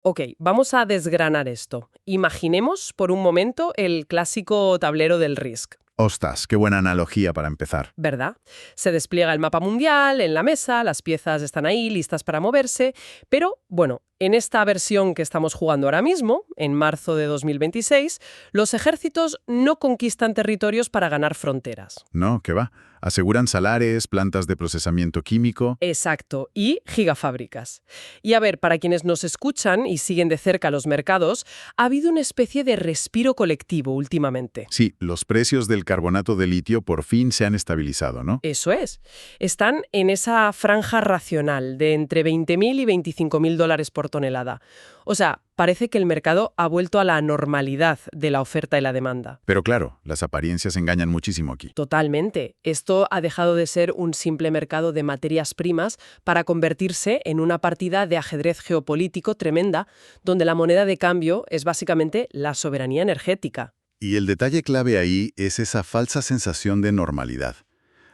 Ok, vamos a desgranar esto. Imaginemos por un momento el clásico tablero del Risk. Ostras, qué buena analogía para empezar. ¿Verdad? Se despliega el mapa mundial en la mesa, las piezas están ahí listas para moverse, pero bueno, en esta versión que estamos jugando ahora mismo, en marzo de 2026, los ejércitos no conquistan territorios para ganar fronteras. No, ¿qué va? Aseguran salares, plantas de procesamiento químico. Exacto, y gigafábricas. Y a ver, para quienes nos escuchan y siguen de cerca los mercados, ha habido una especie de respiro colectivo últimamente. Sí, los precios del carbonato de litio por fin se han estabilizado, ¿no? Eso es. Están en esa franja racional de entre 20.000 y 25.000 dólares por tonelada. O sea, parece que el mercado ha vuelto a la normalidad de la oferta y la demanda. Pero claro, las apariencias engañan muchísimo aquí. Totalmente. Esto ha dejado de ser un simple mercado de materias primas para convertirse en una partida de ajedrez geopolítico tremenda, donde la moneda de cambio es básicamente la soberanía energética. Y el detalle clave ahí es esa falsa sensación de normalidad.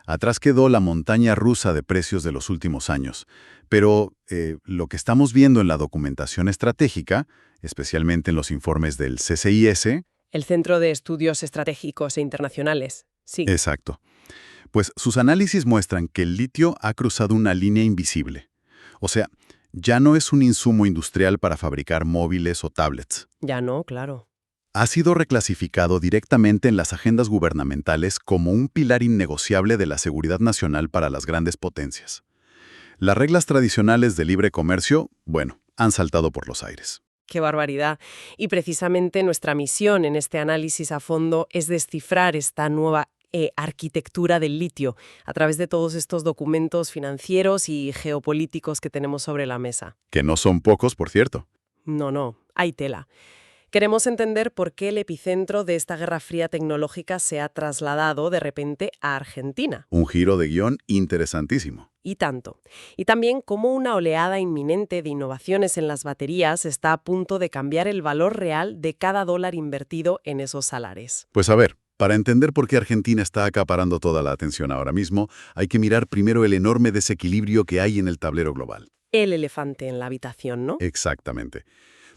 Atrás quedó la montaña rusa de precios de los últimos años, pero lo que estamos viendo en la documentación estratégica, especialmente en los informes del CCIS. El Centro de Estudios Estratégicos e Internacionales. Sí. Exacto. Pues sus análisis muestran que el litio ha cruzado una línea invisible. O sea, ya no es un insumo industrial para fabricar móviles o tablets. Ya no, claro. Ha sido reclasificado directamente en las agendas gubernamentales como un pilar innegociable de la seguridad nacional para las grandes potencias. Las reglas tradicionales de libre comercio, bueno, han saltado por los aires. ¡Qué barbaridad! Y precisamente nuestra misión en este análisis a fondo es descifrar esta nueva arquitectura del litio a través de todos estos documentos financieros y geopolíticos que tenemos sobre la mesa. Que no son pocos, por cierto. No, hay tela. Queremos entender por qué el epicentro de esta guerra fría tecnológica se ha trasladado de repente a Argentina. Un giro de guión interesantísimo. Y tanto. Y también cómo una oleada inminente de innovaciones en las baterías está a punto de cambiar el valor real de cada dólar invertido en esos salares. Pues a ver, para entender por qué Argentina está acaparando toda la atención ahora mismo, hay que mirar primero el enorme desequilibrio que hay en el tablero global. El elefante en la habitación, ¿no? Exactamente.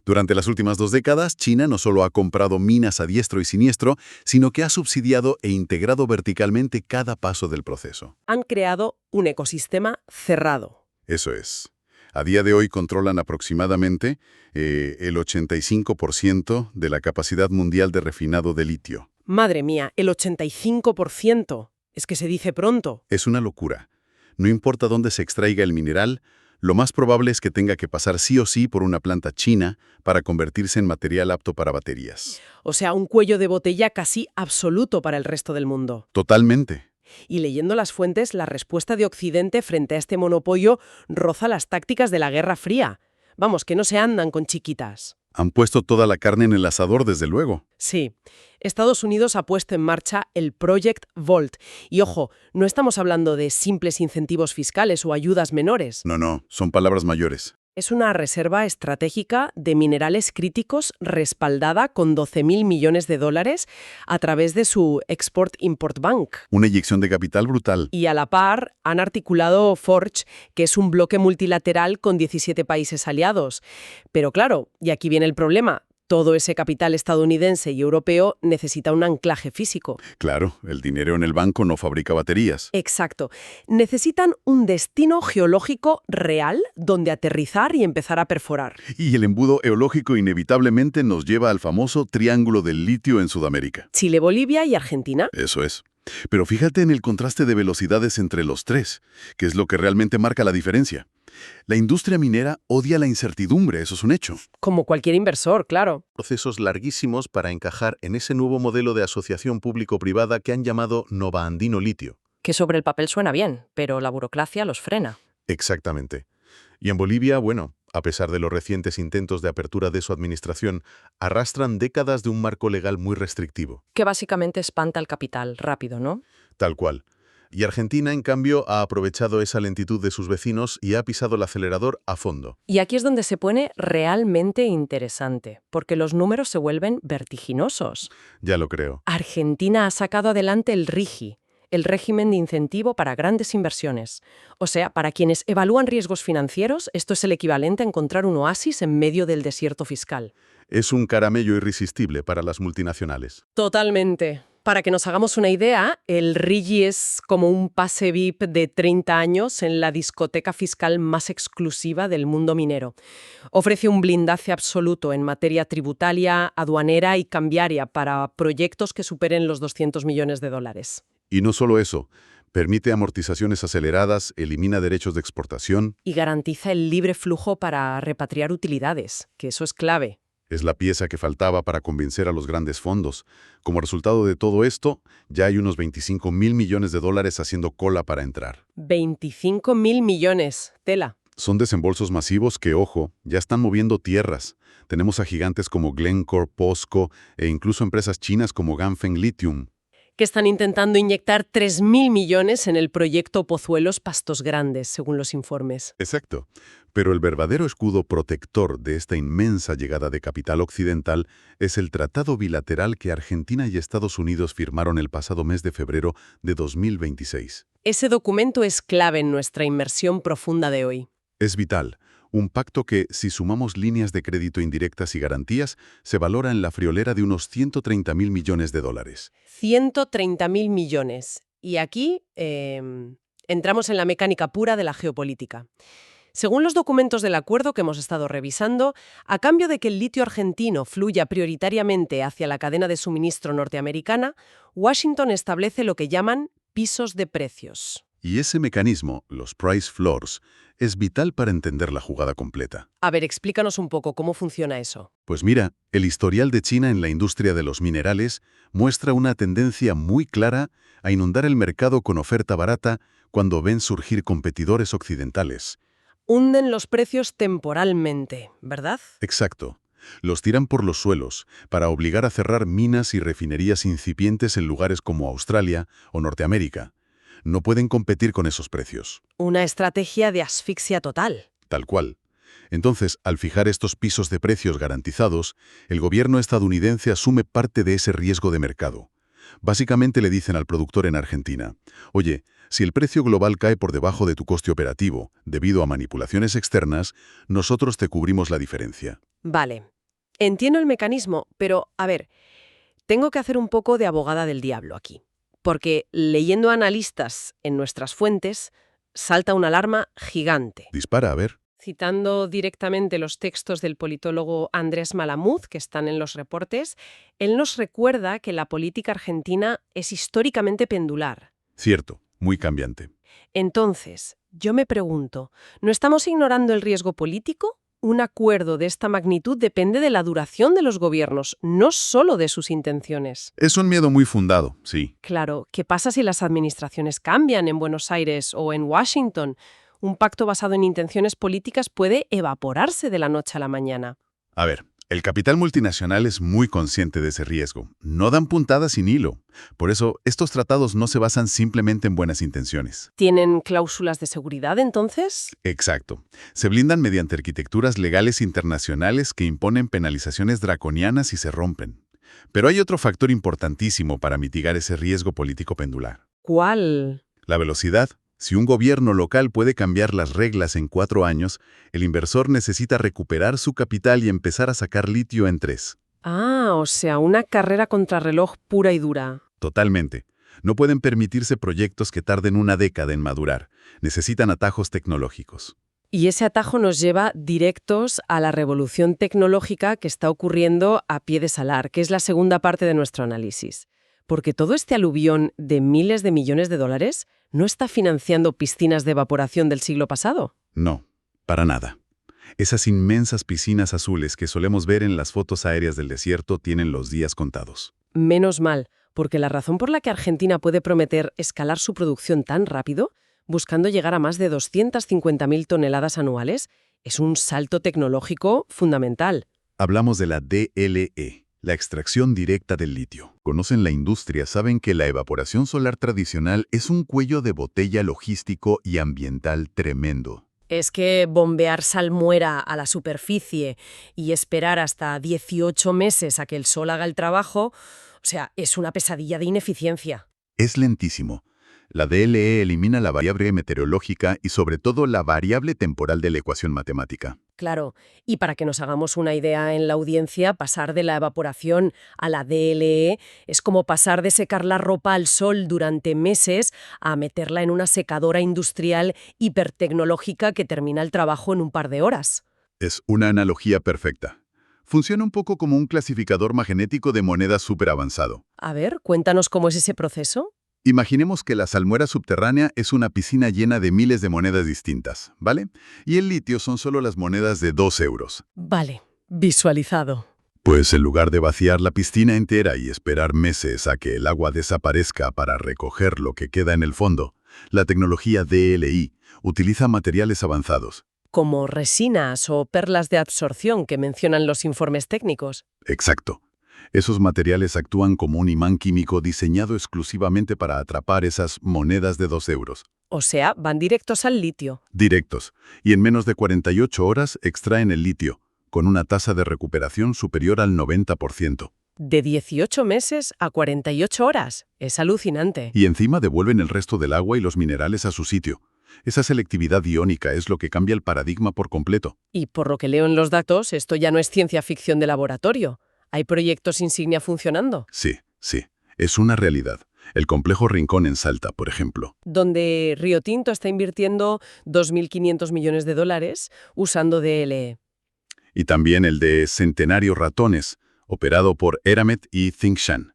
Durante las últimas 2 décadas, China no solo ha comprado minas a diestro y siniestro, sino que ha subsidiado e integrado verticalmente cada paso del proceso. Han creado un ecosistema cerrado. Eso es. A día de hoy controlan aproximadamente el 85% de la capacidad mundial de refinado de litio. Madre mía, el 85%. Es que se dice pronto. Es una locura. No importa dónde se extraiga el mineral, lo más probable es que tenga que pasar sí o sí por una planta china para convertirse en material apto para baterías. O sea, un cuello de botella casi absoluto para el resto del mundo. Totalmente. Y leyendo las fuentes, la respuesta de Occidente frente a este monopolio roza las tácticas de la Guerra Fría. Vamos, que no se andan con chiquitas. Han puesto toda la carne en el asador, desde luego. Sí, Estados Unidos ha puesto en marcha el Project Volt. Y ojo, no estamos hablando de simples incentivos fiscales o ayudas menores. No, son palabras mayores. Es una reserva estratégica de minerales críticos respaldada con 12.000 millones de dólares a través de su Export-Import Bank. Una inyección de capital brutal. Y a la par han articulado Forge, que es un bloque multilateral con 17 países aliados. Pero claro, y aquí viene el problema, todo ese capital estadounidense y europeo necesita un anclaje físico. Claro, el dinero en el banco no fabrica baterías. Exacto. Necesitan un destino geológico real donde aterrizar y empezar a perforar. Y el embudo eológico inevitablemente nos lleva al famoso Triángulo del Litio en Sudamérica. Chile, Bolivia y Argentina. Eso es. Pero fíjate en el contraste de velocidades entre los tres, que es lo que realmente marca la diferencia. La industria minera odia la incertidumbre, eso es un hecho. Como cualquier inversor, claro. Procesos larguísimos para encajar en ese nuevo modelo de asociación público-privada que han llamado Nova Andino Litio. Que sobre el papel suena bien, pero la burocracia los frena. Exactamente. Y en Bolivia, bueno, a pesar de los recientes intentos de apertura de su administración, arrastran décadas de un marco legal muy restrictivo. Que básicamente espanta el capital rápido, ¿no? Tal cual. Y Argentina, en cambio, ha aprovechado esa lentitud de sus vecinos y ha pisado el acelerador a fondo. Y aquí es donde se pone realmente interesante, porque los números se vuelven vertiginosos. Ya lo creo. Argentina ha sacado adelante el RIGI, el régimen de incentivo para grandes inversiones. O sea, para quienes evalúan riesgos financieros, esto es el equivalente a encontrar un oasis en medio del desierto fiscal. Es un caramello irresistible para las multinacionales. Totalmente. Para que nos hagamos una idea, el RIGI es como un pase VIP de 30 años en la discoteca fiscal más exclusiva del mundo minero. Ofrece un blindaje absoluto en materia tributaria, aduanera y cambiaria para proyectos que superen los 200 millones de dólares. Y no solo eso, permite amortizaciones aceleradas, elimina derechos de exportación. Y garantiza el libre flujo para repatriar utilidades, que eso es clave. Es la pieza que faltaba para convencer a los grandes fondos. Como resultado de todo esto, ya hay unos 25.000 millones de dólares haciendo cola para entrar. 25.000 millones. Tela. Son desembolsos masivos que, ojo, ya están moviendo tierras. Tenemos a gigantes como Glencore, POSCO e incluso empresas chinas como Ganfeng Lithium. Que están intentando inyectar 3.000 millones en el proyecto Pozuelos Pastos Grandes, según los informes. Exacto. Pero el verdadero escudo protector de esta inmensa llegada de capital occidental es el tratado bilateral que Argentina y Estados Unidos firmaron el pasado mes de febrero de 2026. Ese documento es clave en nuestra inmersión profunda de hoy. Es vital. Un pacto que, si sumamos líneas de crédito indirectas y garantías, se valora en la friolera de unos 130.000 millones de dólares. 130.000 millones. Y aquí entramos en la mecánica pura de la geopolítica. Según los documentos del acuerdo que hemos estado revisando, a cambio de que el litio argentino fluya prioritariamente hacia la cadena de suministro norteamericana, Washington establece lo que llaman pisos de precios. Y ese mecanismo, los price floors, es vital para entender la jugada completa. A ver, explícanos un poco cómo funciona eso. Pues mira, el historial de China en la industria de los minerales muestra una tendencia muy clara a inundar el mercado con oferta barata cuando ven surgir competidores occidentales. Hunden los precios temporalmente, ¿verdad? Exacto. Los tiran por los suelos para obligar a cerrar minas y refinerías incipientes en lugares como Australia o Norteamérica. No pueden competir con esos precios. Una estrategia de asfixia total. Tal cual. Entonces, al fijar estos pisos de precios garantizados, el gobierno estadounidense asume parte de ese riesgo de mercado. Básicamente le dicen al productor en Argentina, oye, si el precio global cae por debajo de tu coste operativo debido a manipulaciones externas, nosotros te cubrimos la diferencia. Vale. Entiendo el mecanismo, pero, a ver, tengo que hacer un poco de abogada del diablo aquí. Porque leyendo a analistas en nuestras fuentes, salta una alarma gigante. Dispara, a ver. Citando directamente los textos del politólogo Andrés Malamud, que están en los reportes, él nos recuerda que la política argentina es históricamente pendular. Cierto, muy cambiante. Entonces, yo me pregunto, ¿no estamos ignorando el riesgo político? Un acuerdo de esta magnitud depende de la duración de los gobiernos, no solo de sus intenciones. Es un miedo muy fundado, sí. Claro, ¿qué pasa si las administraciones cambian en Buenos Aires o en Washington? Un pacto basado en intenciones políticas puede evaporarse de la noche a la mañana. A ver, el capital multinacional es muy consciente de ese riesgo. No dan puntadas sin hilo. Por eso, estos tratados no se basan simplemente en buenas intenciones. ¿Tienen cláusulas de seguridad, entonces? Exacto. Se blindan mediante arquitecturas legales internacionales que imponen penalizaciones draconianas y se rompen. Pero hay otro factor importantísimo para mitigar ese riesgo político pendular. ¿Cuál? La velocidad. Si un gobierno local puede cambiar las reglas en 4 años, el inversor necesita recuperar su capital y empezar a sacar litio en 3. Ah, o sea, una carrera contrarreloj pura y dura. Totalmente. No pueden permitirse proyectos que tarden una década en madurar. Necesitan atajos tecnológicos. Y ese atajo nos lleva directos a la revolución tecnológica que está ocurriendo a pie de salar, que es la segunda parte de nuestro análisis. Porque todo este aluvión de miles de millones de dólares no está financiando piscinas de evaporación del siglo pasado. No, para nada. Esas inmensas piscinas azules que solemos ver en las fotos aéreas del desierto tienen los días contados. Menos mal, porque la razón por la que Argentina puede prometer escalar su producción tan rápido, buscando llegar a más de 250.000 toneladas anuales, es un salto tecnológico fundamental. Hablamos de la DLE. La extracción directa del litio. Conocen la industria, saben que la evaporación solar tradicional es un cuello de botella logístico y ambiental tremendo. Es que bombear salmuera a la superficie y esperar hasta 18 meses a que el sol haga el trabajo, o sea, es una pesadilla de ineficiencia. Es lentísimo. La DLE elimina la variable meteorológica y sobre todo la variable temporal de la ecuación matemática. Claro, y para que nos hagamos una idea en la audiencia, pasar de la evaporación a la DLE es como pasar de secar la ropa al sol durante meses a meterla en una secadora industrial hipertecnológica que termina el trabajo en un par de horas. Es una analogía perfecta. Funciona un poco como un clasificador magnético de monedas súper avanzado. A ver, cuéntanos cómo es ese proceso. Imaginemos que la salmuera subterránea es una piscina llena de miles de monedas distintas, ¿vale? Y el litio son solo las monedas de 2 euros. Vale, visualizado. Pues en lugar de vaciar la piscina entera y esperar meses a que el agua desaparezca para recoger lo que queda en el fondo, la tecnología DLI utiliza materiales avanzados. Como resinas o perlas de absorción que mencionan los informes técnicos. Exacto. Esos materiales actúan como un imán químico diseñado exclusivamente para atrapar esas monedas de 2 euros. O sea, van directos al litio. Directos. Y en menos de 48 horas extraen el litio, con una tasa de recuperación superior al 90%. De 18 meses a 48 horas. Es alucinante. Y encima devuelven el resto del agua y los minerales a su sitio. Esa selectividad iónica es lo que cambia el paradigma por completo. Y por lo que leo en los datos, esto ya no es ciencia ficción de laboratorio. ¿Hay proyectos insignia funcionando? Sí, sí. Es una realidad. El complejo Rincón en Salta, por ejemplo. Donde Río Tinto está invirtiendo 2.500 millones de dólares usando DLE. Y también el de Centenario Ratones, operado por Eramet y Tsingshan,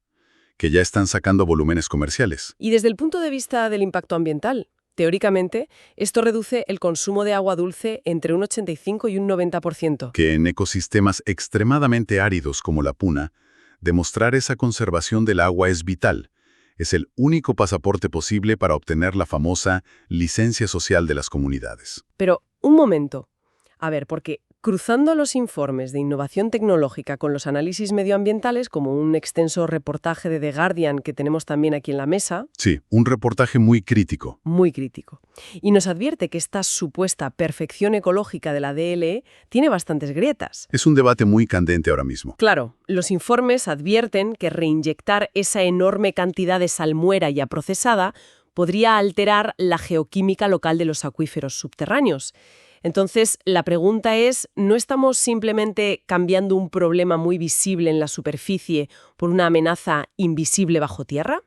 que ya están sacando volúmenes comerciales. Y desde el punto de vista del impacto ambiental, teóricamente, esto reduce el consumo de agua dulce entre un 85 y un 90%. Que en ecosistemas extremadamente áridos como la Puna, demostrar esa conservación del agua es vital. Es el único pasaporte posible para obtener la famosa licencia social de las comunidades. Pero, un momento. A ver, porque cruzando los informes de innovación tecnológica con los análisis medioambientales, como un extenso reportaje de The Guardian que tenemos también aquí en la mesa, Sí, un reportaje muy crítico. muy crítico, y nos advierte que esta supuesta perfección ecológica de la DLE tiene bastantes grietas. Es un debate muy candente ahora mismo. Claro, los informes advierten que reinyectar esa enorme cantidad de salmuera ya procesada podría alterar la geoquímica local de los acuíferos subterráneos. Entonces, la pregunta es, ¿no estamos simplemente cambiando un problema muy visible en la superficie por una amenaza invisible bajo tierra?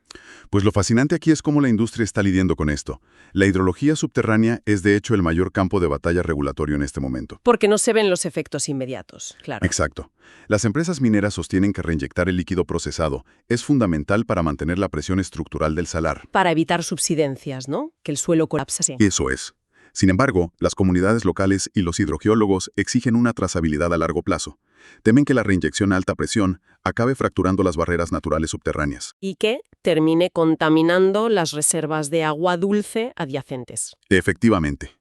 Pues lo fascinante aquí es cómo la industria está lidiando con esto. La hidrología subterránea es de hecho el mayor campo de batalla regulatorio en este momento. Porque no se ven los efectos inmediatos, claro. Exacto. Las empresas mineras sostienen que reinyectar el líquido procesado es fundamental para mantener la presión estructural del salar. Para evitar subsidencias, ¿no? Que el suelo colapse. Eso es. Sin embargo, las comunidades locales y los hidrogeólogos exigen una trazabilidad a largo plazo. Temen que la reinyección a alta presión acabe fracturando las barreras naturales subterráneas. Y que termine contaminando las reservas de agua dulce adyacentes. Efectivamente.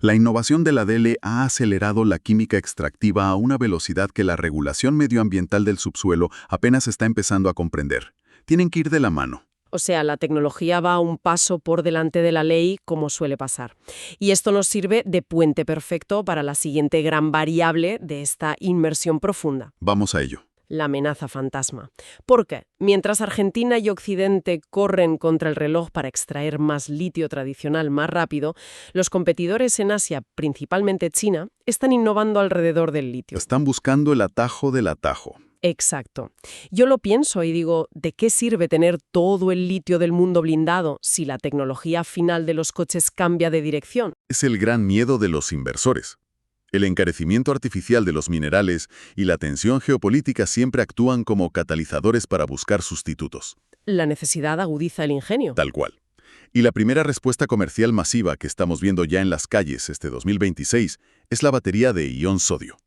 La innovación de la DLE ha acelerado la química extractiva a una velocidad que la regulación medioambiental del subsuelo apenas está empezando a comprender. Tienen que ir de la mano. O sea, la tecnología va un paso por delante de la ley, como suele pasar. Y esto nos sirve de puente perfecto para la siguiente gran variable de esta inmersión profunda. Vamos a ello. La amenaza fantasma. Porque, mientras Argentina y Occidente corren contra el reloj para extraer más litio tradicional más rápido, los competidores en Asia, principalmente China, están innovando alrededor del litio. Están buscando el atajo del atajo. Exacto. Yo lo pienso y digo, ¿de qué sirve tener todo el litio del mundo blindado si la tecnología final de los coches cambia de dirección? Es el gran miedo de los inversores. El encarecimiento artificial de los minerales y la tensión geopolítica siempre actúan como catalizadores para buscar sustitutos. La necesidad agudiza el ingenio. Tal cual. Y la primera respuesta comercial masiva que estamos viendo ya en las calles este 2026 es la batería de ion sodio.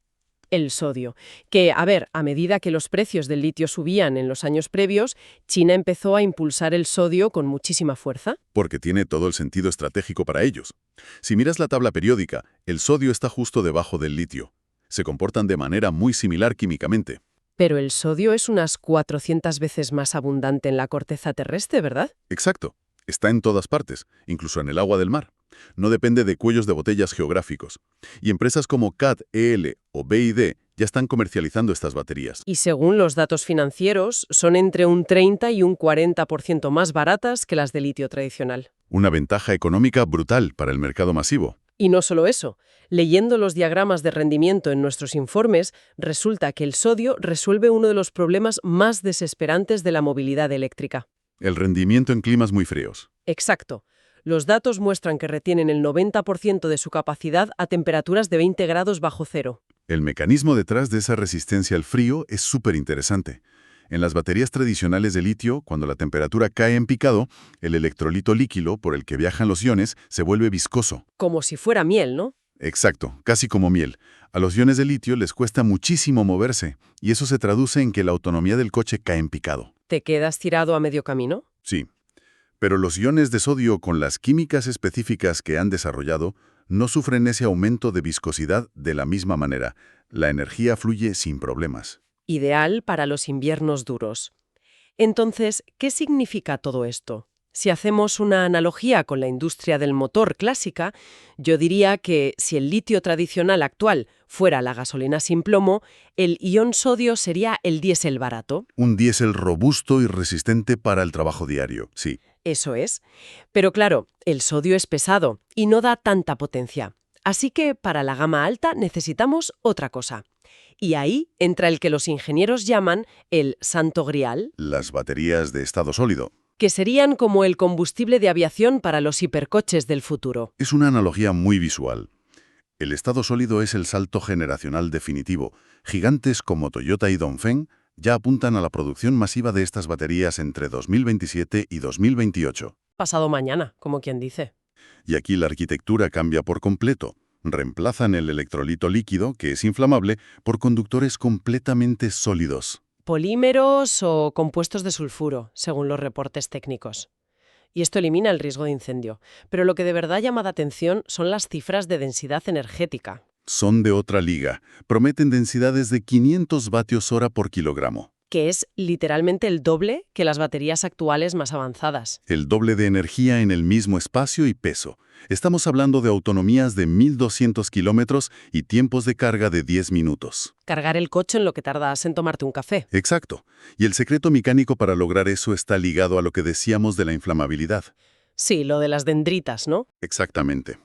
El sodio. Que, a medida que los precios del litio subían en los años previos, China empezó a impulsar el sodio con muchísima fuerza. Porque tiene todo el sentido estratégico para ellos. Si miras la tabla periódica, el sodio está justo debajo del litio. Se comportan de manera muy similar químicamente. Pero el sodio es unas 400 veces más abundante en la corteza terrestre, ¿verdad? Exacto. Está en todas partes, incluso en el agua del mar. No depende de cuellos de botellas geográficos. Y empresas como CAT, EL o BYD ya están comercializando estas baterías. Y según los datos financieros, son entre un 30 y un 40% más baratas que las de litio tradicional. Una ventaja económica brutal para el mercado masivo. Y no solo eso, leyendo los diagramas de rendimiento en nuestros informes, resulta que el sodio resuelve uno de los problemas más desesperantes de la movilidad eléctrica. El rendimiento en climas muy fríos. Exacto. Los datos muestran que retienen el 90% de su capacidad a temperaturas de 20 grados bajo cero. El mecanismo detrás de esa resistencia al frío es súper interesante. En las baterías tradicionales de litio, cuando la temperatura cae en picado, el electrolito líquido por el que viajan los iones se vuelve viscoso. Como si fuera miel, ¿no? Exacto, casi como miel. A los iones de litio les cuesta muchísimo moverse, y eso se traduce en que la autonomía del coche cae en picado. ¿Te quedas tirado a medio camino? Sí. Pero los iones de sodio, con las químicas específicas que han desarrollado, no sufren ese aumento de viscosidad de la misma manera. La energía fluye sin problemas. Ideal para los inviernos duros. Entonces, ¿qué significa todo esto? Si hacemos una analogía con la industria del motor clásica, yo diría que si el litio tradicional actual fuera la gasolina sin plomo, el ion sodio sería el diésel barato. Un diésel robusto y resistente para el trabajo diario, sí. Eso es. Pero claro, el sodio es pesado y no da tanta potencia. Así que para la gama alta necesitamos otra cosa. Y ahí entra el que los ingenieros llaman el santo grial, Las baterías de estado sólido. que serían como el combustible de aviación para los hipercoches del futuro. Es una analogía muy visual. El estado sólido es el salto generacional definitivo. Gigantes como Toyota y Dongfeng ya apuntan a la producción masiva de estas baterías entre 2027 y 2028. Pasado mañana, como quien dice. Y aquí la arquitectura cambia por completo. Reemplazan el electrolito líquido, que es inflamable, por conductores completamente sólidos. Polímeros o compuestos de sulfuro, según los reportes técnicos. Y esto elimina el riesgo de incendio. Pero lo que de verdad llama la atención son las cifras de densidad energética. Son de otra liga. Prometen densidades de 500 vatios hora por kilogramo. Que es literalmente el doble que las baterías actuales más avanzadas. El doble de energía en el mismo espacio y peso. Estamos hablando de autonomías de 1.200 kilómetros y tiempos de carga de 10 minutos. Cargar el coche en lo que tardas en tomarte un café. Exacto. Y el secreto mecánico para lograr eso está ligado a lo que decíamos de la inflamabilidad. Sí, lo de las dendritas, ¿no? Exactamente.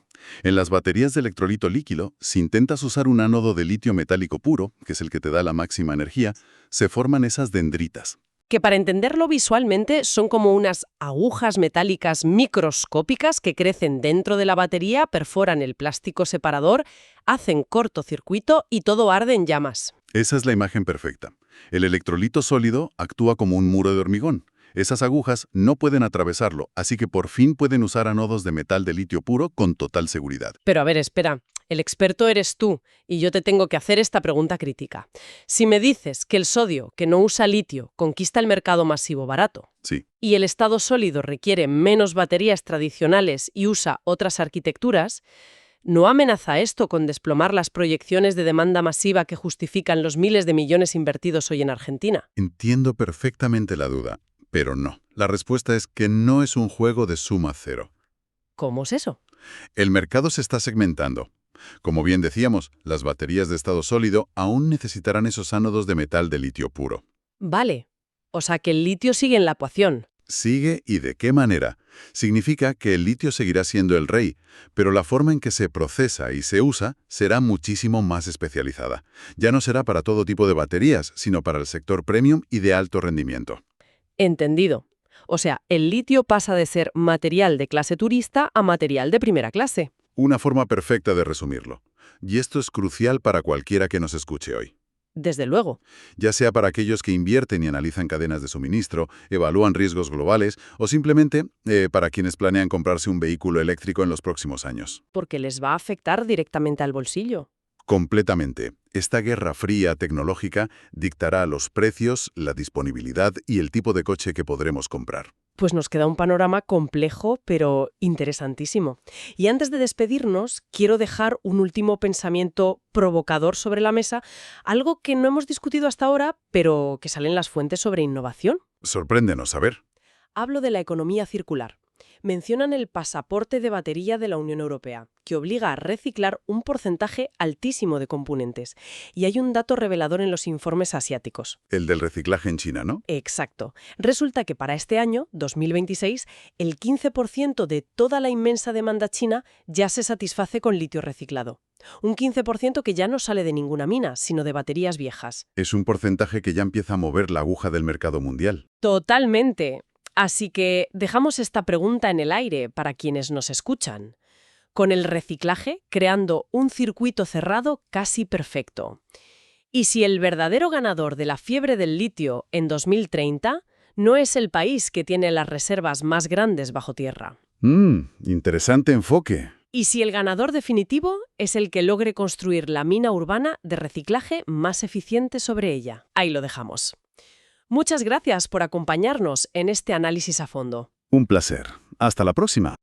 En las baterías de electrolito líquido, si intentas usar un ánodo de litio metálico puro, que es el que te da la máxima energía, se forman esas dendritas. Que para entenderlo visualmente son como unas agujas metálicas microscópicas que crecen dentro de la batería, perforan el plástico separador, hacen cortocircuito y todo arde en llamas. Esa es la imagen perfecta. El electrolito sólido actúa como un muro de hormigón. Esas agujas no pueden atravesarlo, así que por fin pueden usar ánodos de metal de litio puro con total seguridad. Pero a ver, espera. El experto eres tú, y yo te tengo que hacer esta pregunta crítica. Si me dices que el sodio, que no usa litio, conquista el mercado masivo barato, Sí. y el estado sólido requiere menos baterías tradicionales y usa otras arquitecturas, ¿no amenaza esto con desplomar las proyecciones de demanda masiva que justifican los miles de millones invertidos hoy en Argentina? Entiendo perfectamente la duda, pero no. La respuesta es que no es un juego de suma cero. ¿Cómo es eso? El mercado se está segmentando. Como bien decíamos, las baterías de estado sólido aún necesitarán esos ánodos de metal de litio puro. Vale. O sea que el litio sigue en la ecuación. ¿Sigue y de qué manera? Significa que el litio seguirá siendo el rey, pero la forma en que se procesa y se usa será muchísimo más especializada. Ya no será para todo tipo de baterías, sino para el sector premium y de alto rendimiento. Entendido. O sea, el litio pasa de ser material de clase turista a material de primera clase. Una forma perfecta de resumirlo. Y esto es crucial para cualquiera que nos escuche hoy. Desde luego. Ya sea para aquellos que invierten y analizan cadenas de suministro, evalúan riesgos globales o simplemente para quienes planean comprarse un vehículo eléctrico en los próximos años. Porque les va a afectar directamente al bolsillo. Completamente. Esta guerra fría tecnológica dictará los precios, la disponibilidad y el tipo de coche que podremos comprar. Pues nos queda un panorama complejo, pero interesantísimo. Y antes de despedirnos, quiero dejar un último pensamiento provocador sobre la mesa, algo que no hemos discutido hasta ahora, pero que sale en las fuentes sobre innovación. Sorpréndenos, a ver. Hablo de la economía circular. mencionan el pasaporte de batería de la Unión Europea, que obliga a reciclar un porcentaje altísimo de componentes. Y hay un dato revelador en los informes asiáticos. El del reciclaje en China, ¿no? Exacto. Resulta que para este año, 2026, el 15% de toda la inmensa demanda china ya se satisface con litio reciclado. Un 15% que ya no sale de ninguna mina, sino de baterías viejas. Es un porcentaje que ya empieza a mover la aguja del mercado mundial. Totalmente. Así que dejamos esta pregunta en el aire para quienes nos escuchan. Con el reciclaje, creando un circuito cerrado casi perfecto. Y si el verdadero ganador de la fiebre del litio en 2030 no es el país que tiene las reservas más grandes bajo tierra. Interesante enfoque. Y si el ganador definitivo es el que logre construir la mina urbana de reciclaje más eficiente sobre ella. Ahí lo dejamos. Muchas gracias por acompañarnos en este análisis a fondo. Un placer. Hasta la próxima.